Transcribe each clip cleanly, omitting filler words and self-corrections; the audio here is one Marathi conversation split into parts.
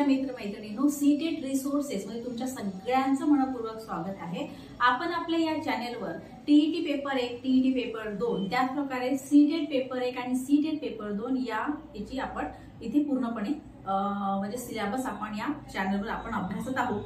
मित्र मैत्रिणींनो, सीटेट रिसोर्सेस मध्ये तुमच्या सगळ्यांचं मनपूर्वक स्वागत आहे। आपण आपल्या या चॅनलवर टीईटी पेपर 1, टीईटी पेपर 2, त्याच प्रकारे सीटेट पेपर 1 आणि सीटेट पेपर 2 याची आपण इथे पूर्णपणे म्हणजे सिलेबस आपण या चॅनलवर आपण अभ्यासत आहोत।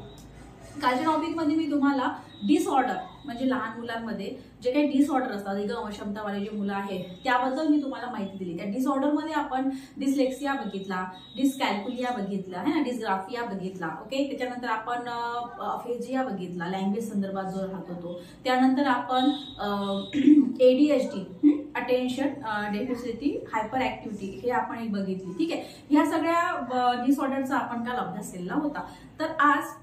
कालच्या टॉपिक मध्ये मी तुम्हाला डिसऑर्डर म्हणजे लहान मुलांमध्ये जे काही डिसऑर्डर असतात, निगम अक्षमतावाले जे मुलं आहेत त्याबद्दल मी तुम्हाला माहिती दिली। त्या डिसऑर्डर मध्ये आपण डिस्लेक्सिया बघितला, डिस्कॅल्कुलिया बघितला है ना, डिस्ग्राफिया बघितला। ओके, त्याच्यानंतर आपण अफेजिया बघितला, लँग्वेज संदर्भात जो राहतो तो। त्यानंतर आपण ADHD attention deficit hyper activity हे आपण एक बघितली। ठीक आहे, ह्या सगळ्या डिसऑर्डरचा आपण काल अभ्यास केलेला होता। तर आज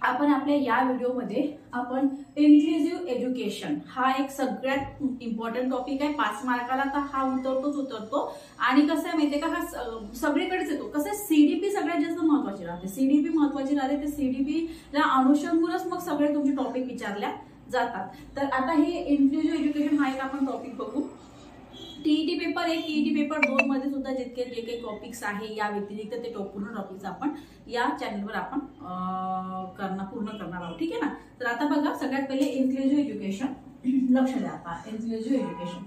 आपण आपल्या या व्हिडिओमध्ये आपण इन्क्लुझिव्ह एज्युकेशन हा एक सगळ्यात इम्पॉर्टंट टॉपिक आहे। 5 मार्काला तर हा उतरतो आणि कसं आहे माहितीये का, हा सगळीकडेच येतो। कसं सीडीपी सगळ्यात जास्त महत्वाची राहते, सीडीपी महत्वाची राहते। ते सीडीपी ला अनुषंगानेच मग सगळे तुमचे टॉपिक विचारल्या जातात। तर आता हे इन्क्लुझिव्ह एज्युकेशन हा एक आपण टॉपिक बघू। टीईटी पेपर 1, टीईटी पेपर 2 मध्ये सुद्धा जितके जे काही टॉपिक्स आहे या व्यतिरिक्त ते पूर्ण टॉपिक्स आपण या चॅनलवर आपण पूर्ण करणार आहोत। ठीक आहे ना। तर आता बघा, सगळ्यात पहिले इन्क्लुझिव्ह एज्युकेशन लक्ष द्या। आता इन्क्लुझिव्ह एज्युकेशन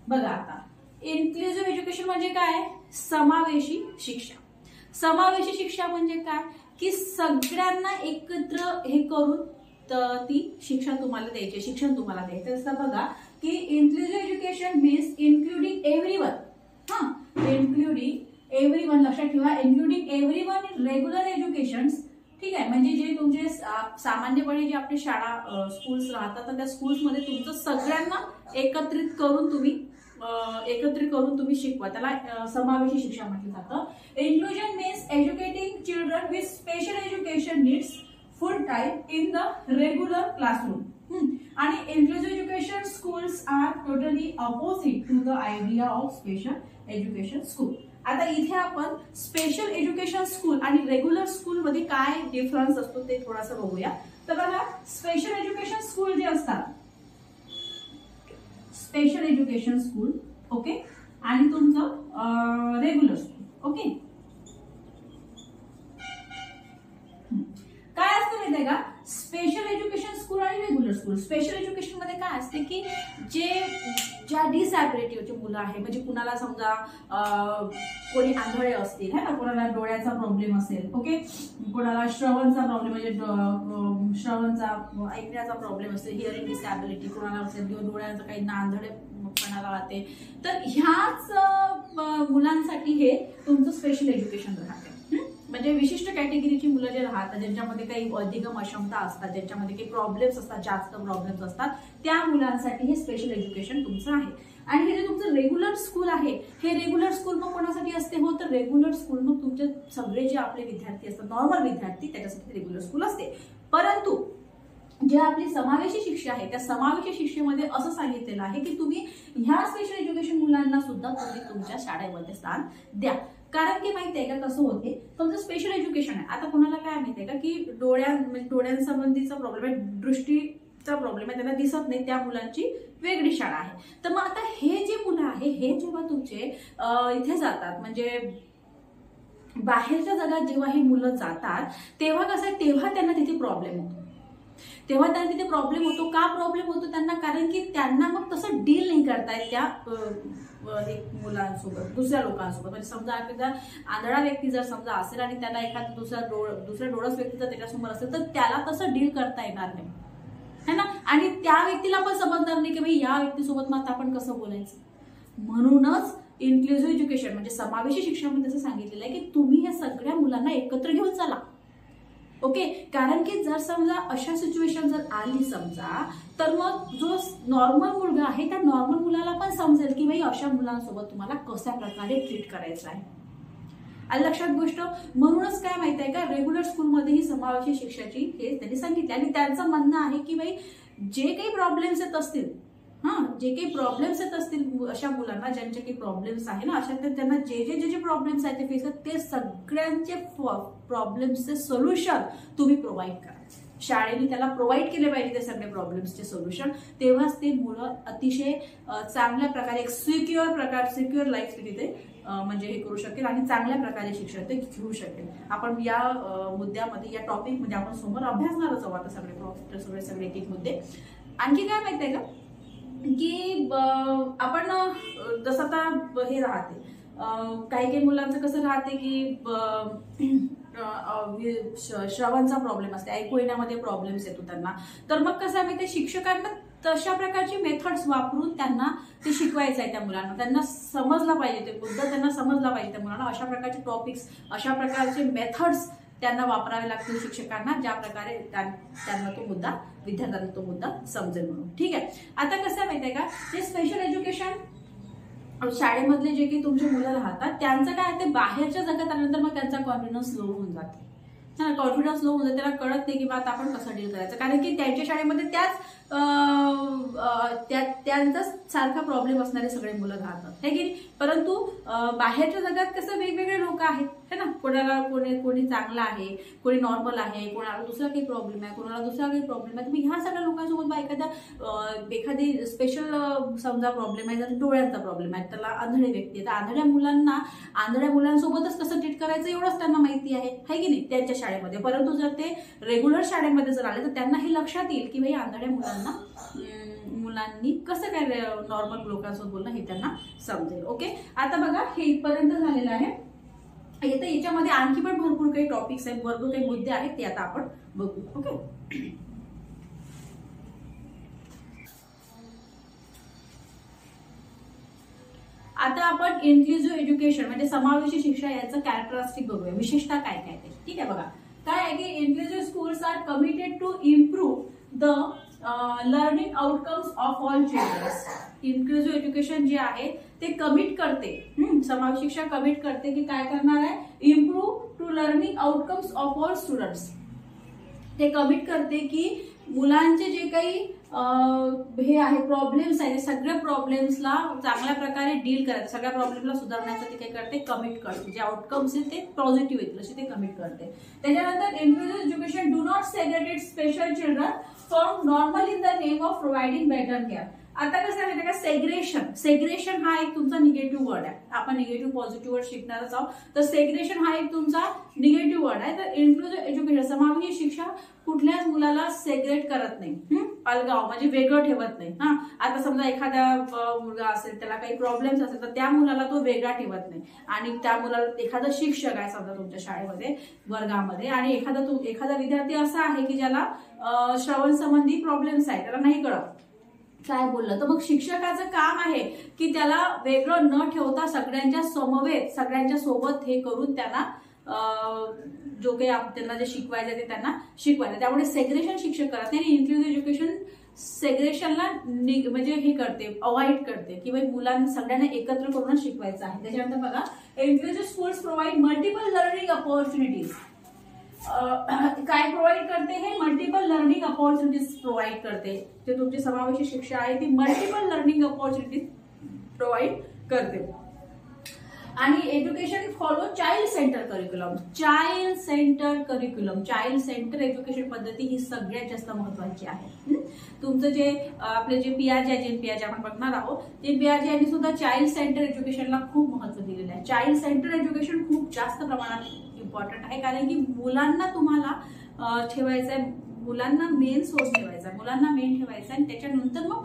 बघा, आता इन्क्लुझिव्ह एज्युकेशन म्हणजे काय? समावेशी शिक्षा। समावेशी शिक्षा म्हणजे काय की सगळ्यांना एकत्र हे करून ती शिक्षा तुम्हाला द्यायची, शिक्षण तुम्हाला द्यायचं असतं। बघा की inclusive education means including everyone. Including everyone लक्षात ठेवा, including everyone in regular education. ठीक आहे, म्हणजे जे तुमचे सामान्यपणे जे आपले शाळा स्कूल्स राहतात तर त्या स्कूल्स मध्ये तुमचं सगळ्यांना एकत्रित करून तुम्ही शिकवा, त्याला समावेशी शिक्षा म्हटलं जातं। Inclusion means educating children with special education needs full time in the regular classroom. आणि inclusive education schools are totally opposite to the idea of special education school. आता इथे आपण स्पेशल एज्युकेशन स्कूल आणि रेग्युलर स्कूल मध्ये काय डिफरन्स असतो ते थोडंसं बघूया। तर बघा, स्पेशल एज्युकेशन स्कूल जे असतात, स्पेशल एज्युकेशन स्कूल ओके, आणि तुमचं रेग्युलर स्कूल ओके, काय असतं माहितीये का? स्पेशल एज्युकेशन स्कूल आणि रेग्युलर स्कूल। स्पेशल एज्युकेशन मध्ये काय असते की ज्या डिसॅबिलिटीचे मुलं आहे, म्हणजे कुणाला समजा कोणी आंधळे असतील है ना, कोणाला डोळ्याचा प्रॉब्लेम असेल ओके, कोणाला श्रवणचा प्रॉब्लेम म्हणजे श्रवणचा ऐकण्याचा प्रॉब्लेम असेल, हिअरिंग डिसॅबिलिटी कोणाला असेल, किंवा डोळ्याचं काही आंधळेपणाला राहते, तर ह्याच मुलांसाठी हे तुमचं स्पेशल एज्युकेशन राहते। म्हणजे विशिष्ट कॅटेगरीची मुलं जे राहतात, ज्यांच्यामध्ये काही अधिगम अक्षमता असतात, ज्यांच्यामध्ये काही प्रॉब्लेम्स असतात, जास्त प्रॉब्लेम्स असतात, त्या मुलांसाठी हे स्पेशल एज्युकेशन तुमचं आहे। आणि हे जे तुमचं रेग्युलर स्कूल आहे, हे रेग्युलर स्कूल मग कोणासाठी असते? हो, तर रेग्युलर स्कूल मग तुमचे सगळे जे आपले विद्यार्थी असतात, नॉर्मल विद्यार्थी, त्याच्यासाठी रेग्युलर स्कूल असते। परंतु जे आपली समावेशी शिक्षा आहे, त्या समावेशी शिक्षेमध्ये असं सांगितलेलं आहे की तुम्ही ह्या स्पेशल एज्युकेशन मुलांना सुद्धा तुम्ही तुमच्या शाळेमध्ये स्थान द्या। कारण की माहितीये का कसं होते, तुमचं स्पेशल एज्युकेशन आहे, आता कोणाला काय माहितीये का की डोळ्यांसंबंधीचा प्रॉब्लेम आहे, दृष्टीचा प्रॉब्लेम आहे, त्यांना दिसत नाही, त्या मुलांची वेगळी शाळा आहे। तर मग आता हे जे मुलं आहे, हे जेव्हा तुमचे इथे जातात, म्हणजे बाहेरच्या जगात जेव्हा हे मुलं जातात, तेव्हा कसं आहे, तेव्हा त्यांना तिथे प्रॉब्लेम होतो। का प्रॉब्लेम होतो त्यांना? कारण की त्यांना मग तसं डील नाही करता येत त्या मुलांसोबत, दुसऱ्या लोकांसोबत। म्हणजे समजा एखादा आंधळा व्यक्ती जर समजा असेल आणि त्याला एखादा दुसऱ्या डोळस व्यक्ती जर त्याच्यासमोर असेल, तर त्याला तसं डील करता येणार नाही है ना, आणि त्या व्यक्तीला पण समजणार नाही की भाई या व्यक्तीसोबत मग आपण कसं बोलायचं। म्हणूनच इन्क्लुझिव्ह एज्युकेशन म्हणजे समावेशी शिक्षणामध्ये असं सांगितलेलं आहे की तुम्ही या सगळ्या मुलांना एकत्र घेऊन चला ओके। कारण की जर समजा अशा सिच्युएशन जर आली समजा, तर मग जो नॉर्मल मुलगा आहे त्या नॉर्मल मुलाला पण समजेल की भाई अशा मुलांसोबत तुम्हाला कशा प्रकारे ट्रीट करायचं आहे। आणि लक्षात गोष्ट, म्हणूनच काय माहिती आहे का, रेग्युलर स्कूलमध्ये ही समावेशी शिक्षाची हे त्यांनी सांगितले। आणि त्यांचं म्हणणं आहे की भाई जे काही प्रॉब्लेम्स येत असतील, अशा मुलांना ज्यांचे काही प्रॉब्लेम्स आहे ना, अशा त्यांना जे प्रॉब्लेम्स आहेत ते फेस करतात, ते सगळ्यांचे प्रॉब्लेम्सचे सोल्युशन तुम्ही प्रोव्हाइड करा। शाळेने त्याला प्रोव्हाइड केले पाहिजे ते सगळे प्रॉब्लेम्सचे सोल्युशन, तेव्हाच ते मुलं अतिशय चांगल्या प्रकारे एक सिक्युअर लाईफ तिथे म्हणजे हे करू शकेल आणि चांगल्या प्रकारे शिक्षण ते घेऊ शकेल. आपण या मुद्द्यामध्ये या टॉपिकमध्ये आपण समोर अभ्यासणारच आहोत आता सगळे एक मुद्दे. आणखी काय माहिती आहे का की आपण जसं आता हे राहते काही मुलांचं कसं राहते की श्रवणचा प्रॉब्लेम असते, ऐकू येण्यामध्ये प्रॉब्लेम्स येतो त्यांना. तर मग कसं आहे ते शिक्षकांना तशा प्रकारची मेथड्स वापरून त्यांना ते शिकवायचं आहे त्या मुलांना. त्यांना समजला पाहिजे ते मुद्दा, त्यांना समजला पाहिजे त्या मुलांना. अशा प्रकारचे टॉपिक्स, अशा प्रकारचे मेथड्स त्यांना वापरावे लागतील शिक्षकांना, ज्या प्रकारे त्यांना तो मुद्दा, विद्यार्थ्यांना तो मुद्दा समजेल म्हणून. ठीक आहे. आता कसं माहितीये का, जे स्पेशल एज्युकेशन शाळेमधले जे काही तुमचे मुलं राहतात त्यांचं काय ते बाहेरच्या जगात आल्यानंतर मग त्यांचा कॉन्फिडन्स लो होऊन जातो. कॉन्फिडन्स लो होऊन त्याला कळत नाही की आता आपण कसं डील करायचं, कारण की त्यांच्या शाळेमध्ये त्यांचा सारखा प्रॉब्लेम असणारे सगळे मुलं राहतात है की. परंतु बाहेरच्या जगात कसं वेगवेगळे लोक आहेत है ना, कोणाला कोणी चांगला आहे, कोणी नॉर्मल आहे, कोणाला दुसरा काही प्रॉब्लेम आहे, कोणाला दुसरा काही प्रॉब्लेम आहे. तुम्ही ह्या सगळ्या लोकांसोबत एखादी स्पेशल समजा प्रॉब्लेम आहे, जर डोळ्यांचा प्रॉब्लेम आहे, त्याला आंधळे व्यक्ती आहे, तर आंधळ्या मुलांसोबतच कसं ट्रीट करायचं एवढंच त्यांना माहिती आहे की नाही त्यांच्या शाळेमध्ये. परंतु जर ते रेग्युलर शाळेमध्ये जर आले तर त्यांना हे लक्षात येईल की भाई आंधळ्या मुलांनी कसं काय नॉर्मल लोकांसोबत बोलणं हे त्यांना समजेल. ओके. आता बघा हे इथपर्यंत झालेलं आहे. आता याच्यामध्ये आणखी पण भरपूर काही टॉपिक्स आहेत, भरपूर काही मुद्दे आहेत, ते आता आपण बघू. ओके. आता आपण इन्क्लुझिव्ह एज्युकेशन म्हणजे समावेशी शिक्षण याचं कॅरेक्टरिस्टिक बघूया, विशेषतः काय काय ते. ठीक आहे. बघा काय आहे की inclusive schools are committed to improve the learning outcomes of all childrens. Inclusive education जे आहे ते कमिट करते, समावेशी शिक्षण कमिट करते की काय करणार आहे, improve to learning outcomes of all students. ते कमिट करते की मुलांचे जे काही हे आहे प्रॉब्लेम्स आहे, सगळ्या प्रॉब्लेम्सला चांगल्या प्रकारे डील करायचं, सगळ्या प्रॉब्लेमला सुधारण्याचं ते काय करते, कमिट करते. जे आउटकम्स आहेत ते पॉझिटिव्ह येतील असे ते कमिट करते. त्याच्यानंतर inclusive education do not segregate special children from normal in the name of providing better care. आता कसं आहे का, सेग्रेशन हा एक तुमचा निगेटिव्ह वर्ड आहे. आपण निगेटिव्ह पॉझिटिव्ह वर्ड शिकणारच आहोत. तर सेग्रेशन हा एक तुमचा निगेटिव्ह वर्ड आहे. तर इन्क्लुझिव्ह एज्युकेशन समावेशी शिक्षण कुठल्याच मुलाला सेग्रेट करत नाही, अलगाव म्हणजे वेगळं ठेवत नाही. आता समजा एखादा मुलगा असेल, त्याला काही प्रॉब्लेम्स असेल, तर त्या मुलाला तो वेगळा ठेवत नाही. आणि त्या मुलाला एखादा शिक्षक आहे समजा तुमच्या शाळेमध्ये वर्गामध्ये, आणि एखादा विद्यार्थी असा आहे की ज्याला श्रवण संबंधी प्रॉब्लेम्स आहे, त्याला नाही कळत काय बोललं, तर मग शिक्षकाचं काम आहे की त्याला वेगळं न ठेवता सगळ्यांच्या समवेत, सगळ्यांच्या सोबत हे करून त्यांना जो काही त्यांना जे शिकवायचं ते त्यांना शिकवायचं. त्यामुळे सेग्रेशन शिक्षक करत नाही. इन्क्लुझिव्ह एज्युकेशन सेग्रेशनला म्हणजे हे करते, अवॉइड करते की भाई मुलांना सगळ्यांना एकत्र करूनच शिकवायचं आहे. त्याच्यानंतर बघा inclusive schools provide multiple learning opportunities. काय प्रोव्हाइड करते, हे मल्टिपल लर्निंग अपॉर्च्युनिटीज प्रोव्हाइड करते. जे तुमची समावेशी शिक्षा आहे ती मल्टिपल लर्निंग अपॉर्च्युनिटीज प्रोव्हाइड करते. आणि education follow child centre curriculum. Child centre education पद्धती ही सगळ्यात जास्त महत्वाची आहे. तुमचं जे आपले जे पियाजे आपण बघणार आहोत, ते पियाजे यांनी सुद्धा चाइल्ड सेंटर एज्युकेशनला खूप महत्व दिलेलं आहे. चाइल्ड सेंटर एज्युकेशन खूप जास्त प्रमाणात इम्पॉर्टंट आहे, कारण की मुलांना तुम्हाला ठेवायचं आहे, मुलांना मेन सोर्स ठेवायचा, मुलांना मेन ठेवायचा, आणि त्याच्यानंतर मग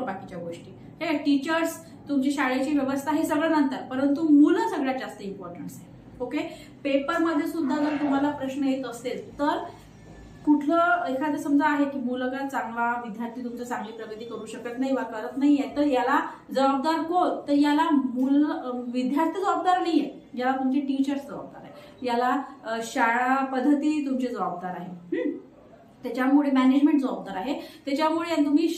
बाकीच्या गोष्टी. टीचर्स, तुमची शाळेची व्यवस्था हे सगळं नंतर, परंतु मुलं सगळ्यात जास्त इम्पॉर्टन्स आहे. ओके. पेपरमध्ये सुद्धा जर तुम्हाला प्रश्न येत असेल तर कुठलं एखादं समजा आहे की मुलगा चांगला विद्यार्थी तुमचं चांगली प्रगती करू शकत नाही वा करत नाहीये, तर याला जबाबदार कोण, तर याला विद्यार्थी जबाबदार नाहीये, याला तुमचे टीचर्स जबाबदार आहे, याला शाळा पद्धती तुमची जबाबदार आहे, त्याच्यामुळे मॅनेजमेंट जबाबदार आहे. त्याच्यामुळे तुम्ही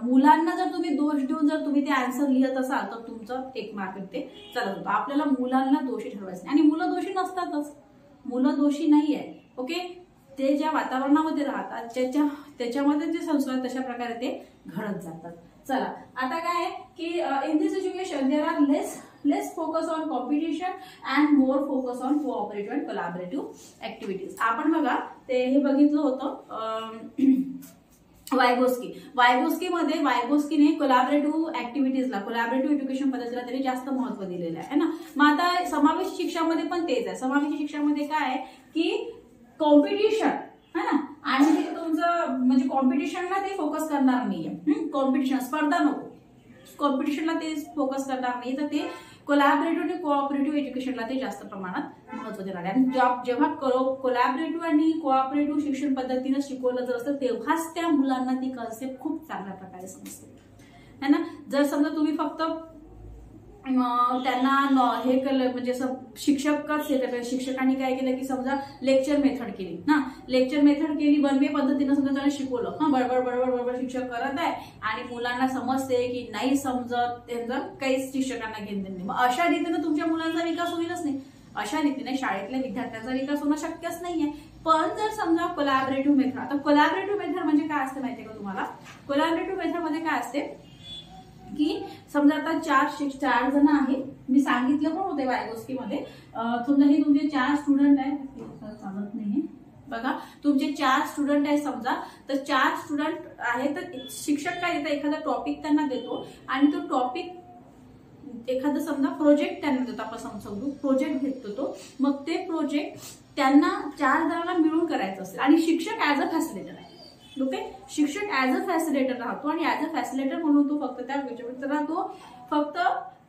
मुलांना जर तुम्ही दोष देऊन जर तुम्ही ते आन्सर लिहित असाल तर तुमचं 1 मार्क ते चालत होतं. आपल्याला मुलांना दोषी ठरवायचं, आणि मुलं दोषी नसतातच, मुलं दोषी नाही आहे. ओके. ते ज्या वातावरणामध्ये राहतात त्याच्यामध्ये जे संस्कार तशा प्रकारे ते घडत जातात. चला आता काय आहे की in this education there are less less focus on competition and more focus on cooperative and collaborative activities. आपण बघा ते हे बघितलं होतं वायगोस्की वायगोस्कीने कोलॅबरेटिव्ह ऍक्टिव्हिटीजला, कोलॅबरेटिव्ह एज्युकेशन पद्धतीला त्यांनी जास्त महत्व दिलेलं आहे ना. मग आता समावेशी शिक्षामध्ये पण तेच आहे. समावेशी शिक्षामध्ये काय आहे की कॉम्पिटिशन है ना, आणि हे तुमचं म्हणजे कॉम्पिटिशनला ते फोकस करणार नाहीये. कॉम्पिटिशन स्पर्धा नको, कॉम्पिटिशनला ते फोकस करणार नाही, तर ते कोलॅबरेटिव्ह आणि कोऑपरेटिव्ह एज्युकेशनला ते जास्त प्रमाणात महत्व देणार आहे. आणि जेव्हा कोलॅबरेटिव्ह आणि कोऑपरेटिव्ह शिक्षण पद्धतीनं शिकवलं जर असेल तेव्हाच त्या मुलांना ती कन्सेप्ट खूप चांगल्या प्रकारे समजते है ना. जर समजा तुम्ही फक्त त्यांना हे केलं म्हणजे शिक्षकच हे करतात, शिक्षकांनी काय केलं की समजा लेक्चर मेथड केली ना, लेक्चर मेथड केली, 1 वे पद्धतीनं समजा त्यांना शिकवलं, बडबड शिक्षक करत आहे आणि मुलांना समजते की नाही समजत, त्यांचं काहीच शिक्षकांना घेणं नाही. मग अशा रीतीनं तुमच्या मुलांचा विकास होईलच नाही. अशा रीतीने शाळेतल्या विद्यार्थ्यांचा विकास होणं शक्यच नाहीये. पण जर समजा कोलॅबरेटिव्ह मेथड, आता कोलॅबरेटिव्ह मेथड म्हणजे काय असते माहितीये का तुम्हाला? कोलॅबरेटिव्ह मेथड मध्ये काय असते की समजा आता 4 जण आहेत, मी सांगितलं पण होते वायगोस्की मध्ये, समजा हे तुमचे 4 स्टुडंट आहेत, चालत नाहीये बघा, तुमचे 4 स्टुडंट आहेत समजा, तर 4 स्टुडंट आहे, तर शिक्षक काय देतात, एखादा टॉपिक त्यांना देतो आणि तो टॉपिक एखादं समजा प्रोजेक्ट त्यांना देतो, आपण समजू प्रोजेक्ट घेतो तो, मग ते प्रोजेक्ट त्यांना 4 जणांना मिळून करायचं असेल आणि शिक्षक ऍज अ फॅसिलिटेटर आहे. ओके, शिक्षक ऍज अ फॅसिलिटेटर राहतो आणि ऍज अ फॅसिलिटेटर म्हणून तो फक्त त्या विषयावर तो फक्त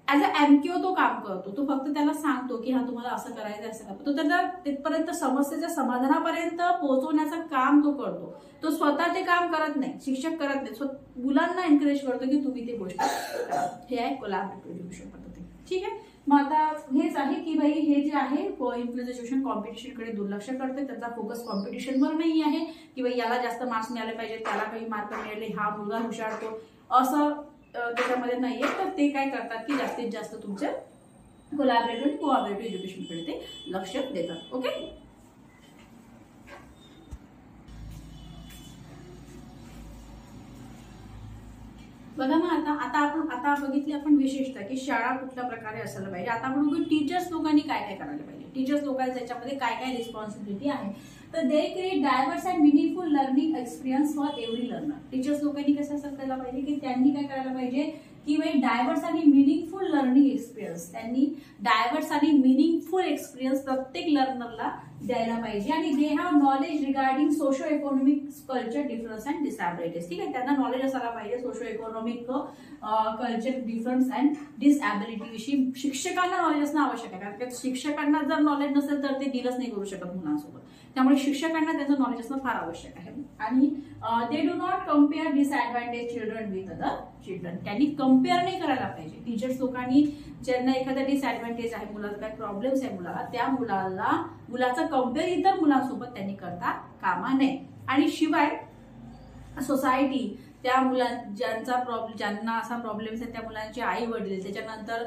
ऍज अ एमक्यू तो काम करतो. तो फक्त त्याला सांगतो की हा तुम्हाला असं करायचं, असं करतो. तो त्याला तिथपर्यंत समस्येच्या समाधानापर्यंत पोहोचवण्याचं काम तो करतो. तो स्वतः ते काम करत नाही, शिक्षक करत नाही, मुलांना एनकरेज करतो की तुम्ही ती गोष्ट करा. हे आहे कोलॅबरेटिव्ह एज्युकेशन पद्धती. ठीक आहे, मग आता हेच आहे की भाई हे जे आहे इन्फ्लुएन्स एज्युकेशन कॉम्पिटिशनकडे दुर्लक्ष करते. त्याचा फोकस कॉम्पिटिशनवर नाही आहे की भाई याला जास्त मार्क्स मिळाले पाहिजे, त्याला काही मार्क मिळाले, हा मुलगा हुशारतो, असं त्याच्यामध्ये नाहीये. तर ते काय करतात की जास्तीत जास्त तुमच्या कोलॅबरेटिव्ह आणि कोऑपरेटिव्ह एज्युकेशनकडे ते लक्ष देतात. ओके, बघा मग आता बघितली आपण विशेषतः की शाळा कुठल्या प्रकारे असायला पाहिजे. आता आपण बघू टीचर्स लोकांनी काय काय करायला पाहिजे. टीचर्स लोकांच्या याच्यामध्ये काय काय रिस्पॉन्सिबिलिटी आहे. तर they create diverse and meaningful learning experience for every learner. Teachers लोकांनी कसं करायला पाहिजे की त्यांनी काय करायला पाहिजे की भाई डायव्हर्स आणि मिनिंगफुल लर्निंग एक्सपिरियन्स, त्यांनी डायव्हर्स आणि मिनिंगफुल एक्सपिरियन्स प्रत्येक लर्नरला द्यायला पाहिजे. आणि they have knowledge regarding socio economic culture difference and disabilities. ठीक आहे, त्यांना नॉलेज असायला पाहिजे socio economic culture difference and disability विषयी. शिक्षकांना नॉलेज असणं आवश्यक आहे, कारण शिक्षकांना जर नॉलेज नसेल तर ते डीलच नाही करू शकत मुलांसोबत. त्यामुळे शिक्षकांना त्याचं नॉलेज असणं फार आवश्यक आहे. आणि they do not compare disadvantage children with other children. त्यांनी कम्पेअर नाही करायला पाहिजे. टीचर्स लोकांनी ज्यांना एखादा डिसएडव्हान्टेज आहे, मुलाचा काही प्रॉब्लेम्स आहे मुलाला, त्या मुलाचा कम्पेअर इतर मुलांसोबत त्यांनी करता कामा नये. आणि शिवाय सोसायटी त्या ज्यांना असा प्रॉब्लेम्स आहे त्या मुलांचे आई वडील, त्याच्यानंतर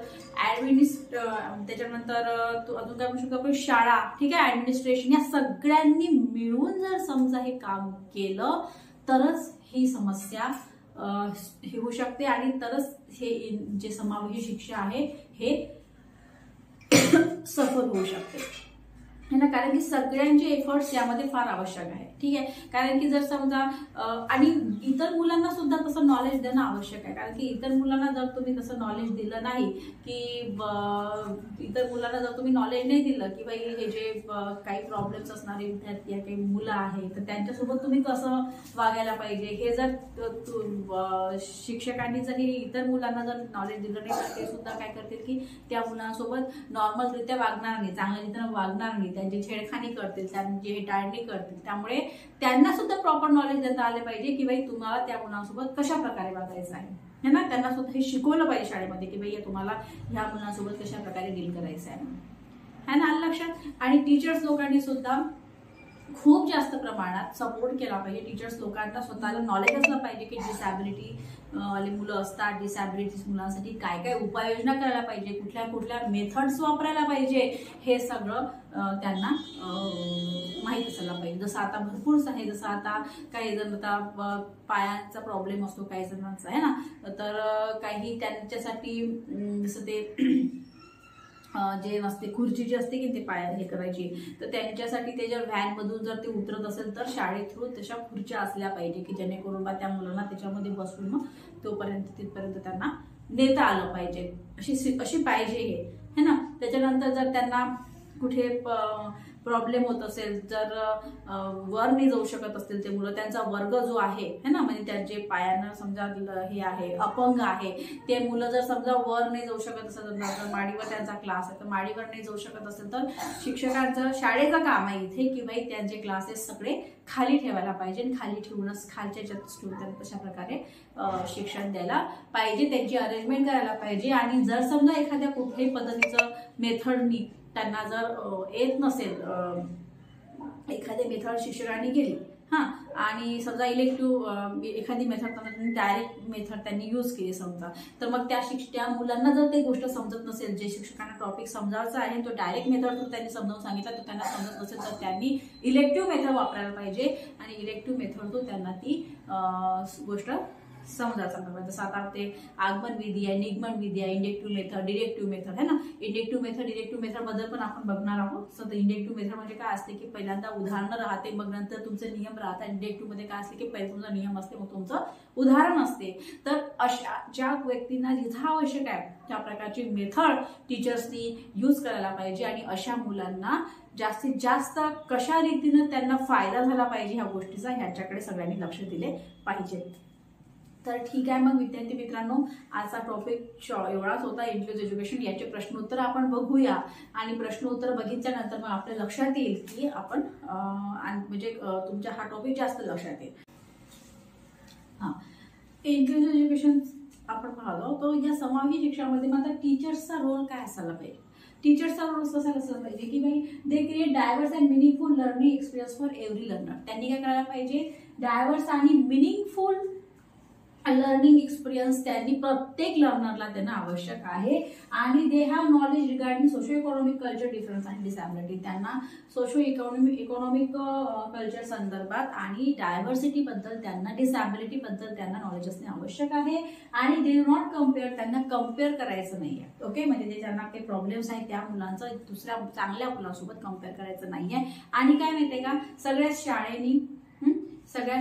त्याच्यानंतर अजून काय म्हणू शकतो आपण शाळा, ठीक आहे, ऍडमिनिस्ट्रेशन, या सगळ्यांनी मिळून जर समजा हे काम केलं तरच ही समस्या हे होऊ शकते आणि तरच हे जे समावेशी शिक्षा आहे हे सफल होऊ शकते है ना. कारण की सगळ्यांचे एफर्ट्स यामध्ये फार आवश्यक आहे. ठीक आहे, कारण की जर समजा आणि इतर मुलांना सुद्धा तसं नॉलेज देणं आवश्यक आहे. कारण की इतर मुलांना जर तुम्ही तसं नॉलेज दिलं नाही की इतर मुलांना जर तुम्ही नॉलेज नाही दिलं की बाई हे जे काही प्रॉब्लेम्स असणारे विद्यार्थी काही मुलं आहेत तर त्यांच्यासोबत तुम्ही कसं वागायला पाहिजे, हे जर शिक्षकांनी जर इतर मुलांना जर नॉलेज दिलं नाही तर ते सुद्धा काय करतील की त्या मुलांसोबत नॉर्मलरित्या वागणार नाही, चांगल्या रीतीनं वागणार नाही, त्यांची छेडखानी करतील, त्यांची हेटाळणी करतील. त्यामुळे त्यांना सुद्धा प्रॉपर नॉलेज देता आले पाहिजे की बाई तुम्हाला त्या मुलांसोबत कशा प्रकारे वागायचं आहे ना. त्यांना सुद्धा हे शिकवलं पाहिजे शाळेमध्ये की बाई तुम्हाला ह्या मुलांसोबत कशा प्रकारे डील करायचं आहे ना लक्षात. आणि टीचर्स लोकांनी सुद्धा खूप जास्त प्रमाणात सपोर्ट केला पाहिजे. टीचर्स लोकांना स्वतःला नॉलेज असलं पाहिजे की डिसॅबिलिटी वाले मुलं असतात, डिसॅबिलिटीज मुलांसाठी काय काय उपाययोजना करायला पाहिजे, कुठल्या कुठल्या मेथड्स वापरायला पाहिजे, हे सगळं त्यांना माहीत असायला पाहिजे. जसं आता भरपूरच आहे, जसं आता काही जण आता पायांचा प्रॉब्लेम असतो काही जणांचा आहे ना, तर काही त्यांच्यासाठी जसं ते जे नसते खुर्ची जी असते की ते पाया हे करायची, तर त्यांच्यासाठी ते जर व्हॅनमधून जर ते उतरत असेल तर शाळेत थ्रू तशा खुर्च्या असल्या पाहिजे की जेणेकरून बा त्या मुलांना त्याच्यामध्ये बसून मग तिथपर्यंत त्यांना नेता आलं पाहिजे, अशी पाहिजे हे ना. त्याच्यानंतर जर त्यांना कुठे प्रॉब्लेम होत असेल, जर वर नाही जाऊ शकत असतील ते मुलं, त्यांचा वर्ग जो आहे है ना, म्हणजे त्यांचे पायानं समजा हे आहे अपंग आहे ते मुलं जर समजा वर नाही जाऊ शकत असेल, तर माडीवर त्यांचा क्लास आहे तर माडीवर नाही जाऊ शकत असेल तर शिक्षकांचं शाळेचं काम आहे इथे की बाई त्यांचे क्लासेस सगळे खाली ठेवायला पाहिजे आणि खाली ठेवूनच खालच्या याच्यात ठेवून तशा प्रकारे शिक्षण द्यायला पाहिजे, त्यांची अरेंजमेंट करायला पाहिजे. आणि जर समजा एखाद्या कुठल्याही पद्धतीचं मेथडनी त्यांना जर येत नसेल, एखादी मेथड शिक्षकांनी केली आणि समजा इलेक्टिव्ह एखादी मेथड त्यांना डायरेक्ट मेथड त्यांनी यूज केली समजा, तर मग त्या मुलांना जर ते गोष्ट समजत नसेल, जे शिक्षकांना टॉपिक समजायचा आहे तो डायरेक्ट मेथड थ्रू त्यांनी समजावून सांगितलं तर त्यांना समजत नसेल तर त्यांनी इलेक्टिव्ह मेथड वापरायला पाहिजे आणि इलेक्टिव्ह मेथड थ्रू त्यांना ती गोष्ट समजायचा प्रकार. जसं आता ते आगमन विधी आहे, निगमन विधी आहे, इंडेक्टिव्ह मेथड, डिरेक्टिव्ह मेथड है ना. इंडेक्टिव्ह मेथड डिरेक्टिव्ह मेथड बद्दल पण आपण बघणार आहोत. सध्या इंडेक्टिव्ह मेथड म्हणजे काय असते की पहिल्यांदा उदाहरण राहते, मग नंतर तुमचे नियम राहतात. इंडेक्टिव्ह मध्ये काय असते की पहिले तुमचा नियम असते मग तुमचं उदाहरण असते. तर अशा ज्या व्यक्तींना जिथं आवश्यक आहे त्या प्रकारची मेथड टीचर्सनी यूज करायला पाहिजे आणि अशा मुलांना जास्तीत जास्त कशा रीतीने त्यांना फायदा झाला पाहिजे ह्या गोष्टीचा, ह्याच्याकडे सगळ्यांनी लक्ष दिले पाहिजे. तर ठीक आहे, मग विद्यार्थी मित्रांनो आजचा टॉपिक एवढाच होता, इन्क्लुझिव्ह एज्युकेशन. याचे प्रश्नोत्तर आपण बघूया आणि प्रश्नोत्तर बघितल्यानंतर मग आपल्या लक्षात येईल की आपण म्हणजे तुमच्या हा टॉपिक जास्त लक्षात येईल. इन्क्लुझिव्ह एज्युकेशन आपण पाहतो तो या समावेशी शिक्षणामध्ये मात्र टीचर्सचा रोल काय असायला पाहिजे. टीचर्सचा रोल कसा असला पाहिजे की बाई they create diverse and meaningful learning experience for every learner. त्यांनी काय करायला पाहिजे, डायव्हर्स आणि मिनिंगफुल लर्निंग एक्सपिरियन्स त्यांनी प्रत्येक लर्नरला त्यांना आवश्यक आहे. आणि they have knowledge regarding socio economic culture difference आणि डिसॅबिलिटी. त्यांना सोशो इकॉनॉमिक कल्चर संदर्भात आणि डायव्हर्सिटी बद्दल त्यांना, डिसॅबिलिटी बद्दल त्यांना नॉलेज असणे आवश्यक आहे. आणि दे डू नॉट कम्पेअर, त्यांना कम्पेअर करायचं नाहीये. ओके, म्हणजे जे त्यांना काही प्रॉब्लेम्स आहेत त्या मुलांचं दुसऱ्या चांगल्या मुलांसोबत कम्पेअर करायचं नाहीये. आणि काय माहितीये का, सगळ्या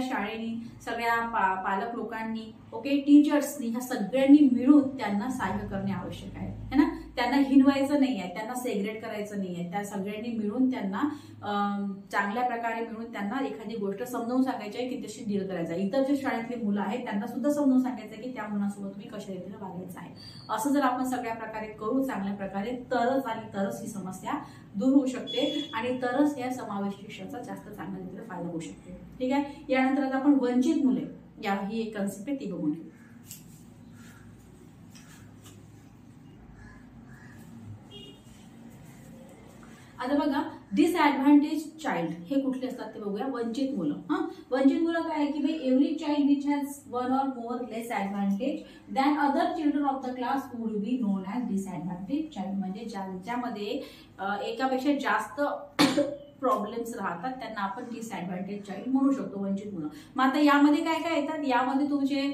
शाळेनी सगळ्या पालक लोकांनी, ओके, टीचर्सनी, ह्या सगळ्यांनी मिळून त्यांना सहाय्य करणे आवश्यक आहे है ना. त्यांना हिनवायचं नाही आहे, त्यांना सेग्रेट करायचं नाही आहे. त्या सगळ्यांनी मिळून त्यांना चांगल्या प्रकारे मिळून त्यांना एखादी गोष्ट समजावून सांगायची आहे की तशी डील करायचं आहे. इतर जे शाळेतले मुलं आहेत त्यांना सुद्धा समजावून सांगायचं आहे की त्या मुलांसोबत तुम्ही कशा रीतीने वागायचं आहे. असं जर आपण सगळ्या प्रकारे करू चांगल्या प्रकारे तरच ही समस्या दूर होऊ शकते आणि तरच या समावेशी शिक्षणाचा जास्त चांगल्या रीतीने फायदा होऊ शकतो. ठीक आहे, यानंतर आता आपण वंचित मुले ही एक कन्सेप्ट आहे ती बघून घेऊ. आता बघा, डिसएडव्हान्टेज चाइल्ड हे कुठले असतात ते बघूया. वंचित मुलं. वंचित मुलं काय आहे की भाई every child which has one or more less advantage than other children of the class would be known as disadvantage child. म्हणजे ज्यामध्ये एकापेक्षा जास्त प्रॉब्लेम्स राहतात त्यांना आपण डिसएडव्हान्टेज चाइल्ड म्हणू शकतो, वंचित मुलं. मग आता यामध्ये काय काय येतात, यामध्ये तुमचे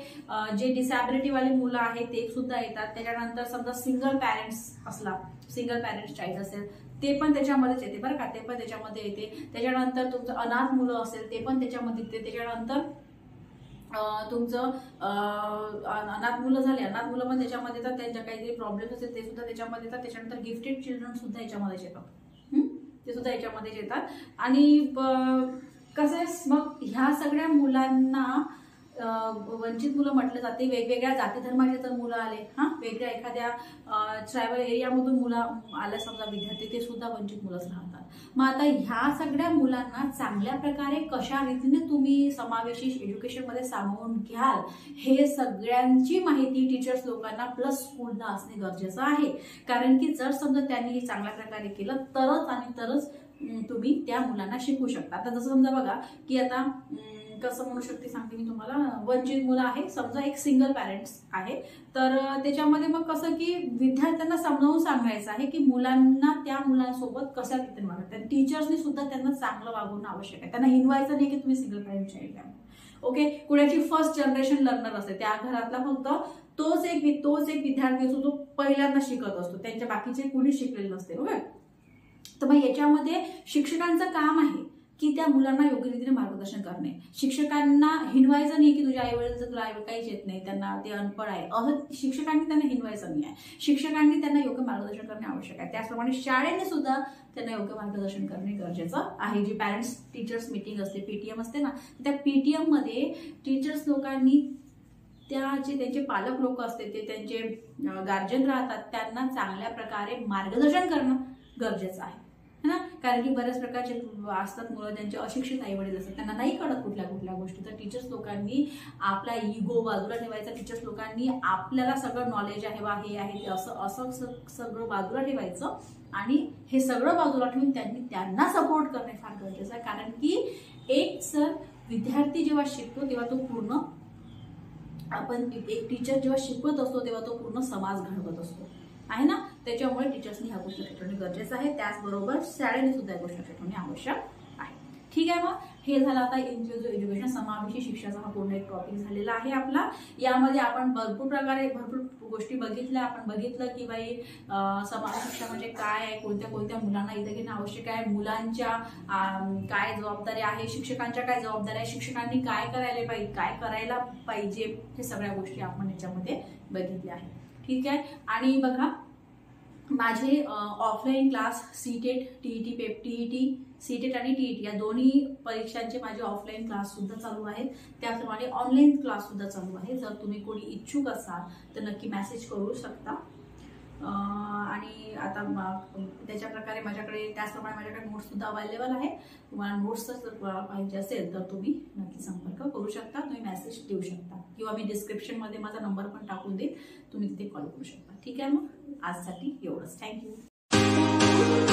जे डिसॅबिलिटी वाले मुलं आहेत ते सुद्धा येतात. त्याच्यानंतर समजा सिंगल पॅरेंट्स चाइल्ड असेल ते पण त्याच्यामध्येच येते बरं का, ते पण त्याच्यामध्ये येते. त्याच्यानंतर तुमचं अनाथ मुलं असेल ते पण त्याच्यामध्ये येते. त्याच्यानंतर तुमचं अनाथ मुलं झाले, अनाथ मुलं पण त्याच्यामध्ये येतात, त्यांच्या काहीतरी प्रॉब्लेम असेल ते सुद्धा त्याच्यामध्ये येतात. त्याच्यानंतर गिफ्टेड चिल्ड्रन सुद्धा याच्यामध्येच येतात, ते सुद्धा याच्यामध्येच येतात. आणि कसं आहे मग ह्या सगळ्या मुलांना वंचित मुलं म्हटलं जाते. वेगवेगळ्या जाती धर्माचे जर मुलं आले, वेगळ्या एखाद्या ट्रायबल एरियामधून मुलं आल्या समजा विद्यार्थी, ते सुद्धा वंचित मुलंच राहतात. मग आता ह्या सगळ्या मुलांना चांगल्या प्रकारे कशा रीतीने तुम्ही समावेशी एज्युकेशन मध्ये सामावून घ्याल हे सगळ्यांची माहिती टीचर्स लोकांना प्लस स्कूलला असणे गरजेचं आहे. कारण की जर समजा त्यांनी हे चांगल्या प्रकारे केलं तरच तुम्ही त्या मुलांना शिकू शकता. आता जसं समजा बघा की आता कसं म्हणू शकते सांगते मी तुम्हाला, वंचित मुलं आहे समजा, एक सिंगल पॅरेंट्स आहे, तर त्याच्यामध्ये मग कसं की विद्यार्थ्यांना समजावून सांगायचं आहे की मुलांना त्या मुलांसोबत कशा रीतीने वागतात. टीचर्सनी सुद्धा त्यांना चांगलं वागवणं आवश्यक आहे. त्यांना हिनवायचं नाही की तुम्ही सिंगल पॅरेंट चाइल्ड आहे. ओके, कुणाची फर्स्ट जनरेशन लर्नर असते त्या घरातला फक्त तोच एक विद्यार्थी असतो, तो पहिल्यांदा शिकत असतो, त्यांच्या बाकीचे कुणी शिकलेले नसते. ओके, तर मग याच्यामध्ये शिक्षकांचं काम आहे की त्या मुलांना योग्य रीतीने मार्गदर्शन करणे. शिक्षकांना हिनवायचं नाही की तुझ्या आई वडील तुला काहीच येत नाही, त्यांना ते अनपढ आहे, असं शिक्षकांनी त्यांना हिनवायचं नाही आहे. शिक्षकांनी त्यांना योग्य मार्गदर्शन करणे आवश्यक आहे. त्याचप्रमाणे शाळेने सुद्धा त्यांना योग्य मार्गदर्शन करणे गरजेचं आहे. जी पॅरेंट्स टीचर्स मीटिंग असते, पीटीएम असते ना, त्या पीटीएम मध्ये टीचर्स लोकांनी जे त्यांचे पालक लोक असते, ते त्यांचे गार्जियन राहतात, त्यांना चांगल्या प्रकारे मार्गदर्शन करणं गरजेचं आहे ना. कारण की बऱ्याच प्रकारचे असतात मुलं, त्यांचे अशिक्षित आई वडील असतात, त्यांना नाही कळत कुठल्या गोष्टी. तर टीचर्स लोकांनी आपला इगो बाजूला ठेवायचा. टीचर्स लोकांनी आपल्याला सगळं नॉलेज आहे बा, हे आहे ते, असं सगळं बाजूला ठेवायचं आणि हे सगळं बाजूला ठेवून त्यांना सपोर्ट करणे फार गरजेचं आहे. कारण की एक विद्यार्थी जेव्हा शिकतो तेव्हा तो पूर्ण, आपण एक टीचर जेव्हा शिकवत असतो तेव्हा तो पूर्ण समाज घडवत असतो आहे ना. त्याच्यामुळे टीचर्सनी ह्या गोष्टी ठेवणे गरजेचं आहे. त्याचबरोबर शाळेने सुद्धा या गोष्टी ठेवणे आवश्यक आहे. ठीक आहे, मग हे झालं आता इन्क्लुझिव्ह एज्युकेशन, समावेशी शिक्षणाचा हा पूर्ण एक टॉपिक झालेला आहे आपला. यामध्ये आपण भरपूर गोष्टी बघितल्या. आपण बघितलं की बाई समावेशी शिक्षण म्हणजे काय आहे, कोणत्या मुलांना इथं घेणं आवश्यक आहे, मुलांच्या काय जबाबदारी आहे, शिक्षकांच्या काय जबाबदारी आहे, शिक्षकांनी काय करायला पाहिजे, हे सगळ्या गोष्टी आपण याच्यामध्ये बघितल्या आहेत. ठीक आहे, आणि बघा माझे offline class CTET, TET, CTET आणि टीईटी या दोन्ही परीक्षांचे माझे ऑफलाईन क्लास सुद्धा चालू आहेत. त्याचप्रमाणे ऑनलाईन क्लास सुद्धा चालू आहे. जर तुम्ही कोणी इच्छुक असाल तर नक्की मेसेज करू शकता. आणि आता त्याच्या प्रकारे त्याचप्रमाणे माझ्याकडे नोट्स सुद्धा अवेलेबल आहे. तुम्हाला नोट्स जर पाहिजे असेल तर तुम्ही नक्की संपर्क करू शकता, तुम्ही मेसेज देऊ शकता, किंवा मी डिस्क्रिप्शन मध्ये माझा नंबर पण टाकून देईन, तुम्ही तिथे कॉल करू शकता. ठीक आहे, मग आजसाठी एवढंच. थँक्यू.